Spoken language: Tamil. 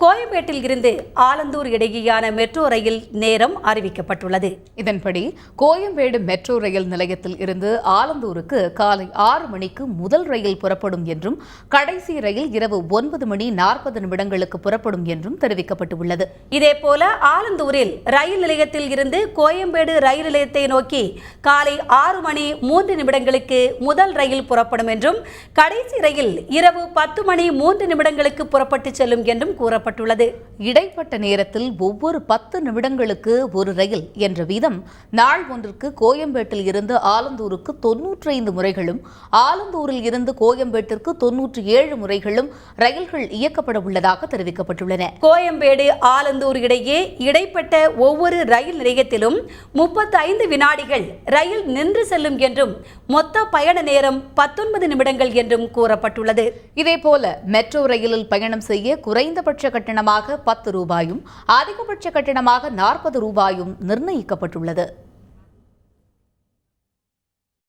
கோயம்பேட்டில் இருந்து ஆலந்தூர் இடையேயான மெட்ரோ ரயில் நேரம் அறிவிக்கப்பட்டுள்ளது. இதன்படி கோயம்பேடு மெட்ரோ ரயில் நிலையத்தில் இருந்து ஆலந்தூருக்கு காலை 6 மணிக்கு முதல் ரயில் புறப்படும் என்றும் கடைசி ரயில் இரவு 9:40 புறப்படும் என்றும் தெரிவிக்கப்பட்டுள்ளது. இதேபோல ஆலந்தூரில் ரயில் நிலையத்தில் இருந்து கோயம்பேடு ரயில் நிலையத்தை நோக்கி காலை 6:03 முதல் ரயில் புறப்படும் என்றும் கடைசி ரயில் இரவு 10:03 புறப்பட்டு செல்லும் என்றும் கூறப்பட்டுள்ளது. இடைப்பட்ட நேரத்தில் ஒவ்வொரு 10 நிமிடங்களுக்கு ஒரு ரயில் என்ற வீதம் நாள் ஒன்றுக்கு கோயம்பேட்டில் இருந்து ஆலந்தூருக்கு 95 முறைகளும் ஆலந்தூரில் இருந்து கோயம்பேட்டிற்கு 97 முறைகளும் ரயில்கள் இயக்கப்பட உள்ளதாக தெரிவிக்கப்பட்டுள்ளன. கோயம்பேடு ஆலந்தூர் இடையே இடைப்பட்ட ஒவ்வொரு ரயில் நிலையத்திலும் 35 வினாடிகள் ரயில் நின்று செல்லும் என்றும் மொத்த பயண நேரம் 19 நிமிடங்கள் என்றும் கூறப்பட்டுள்ளது. இதேபோல மெட்ரோ ரயிலில் பயணம் செய்ய குறைந்தபட்ச கட்டணமாக 10 ரூபாயும் அதிகபட்ச கட்டணமாக 40 ரூபாயும் நிர்ணயிக்கப்பட்டுள்ளது.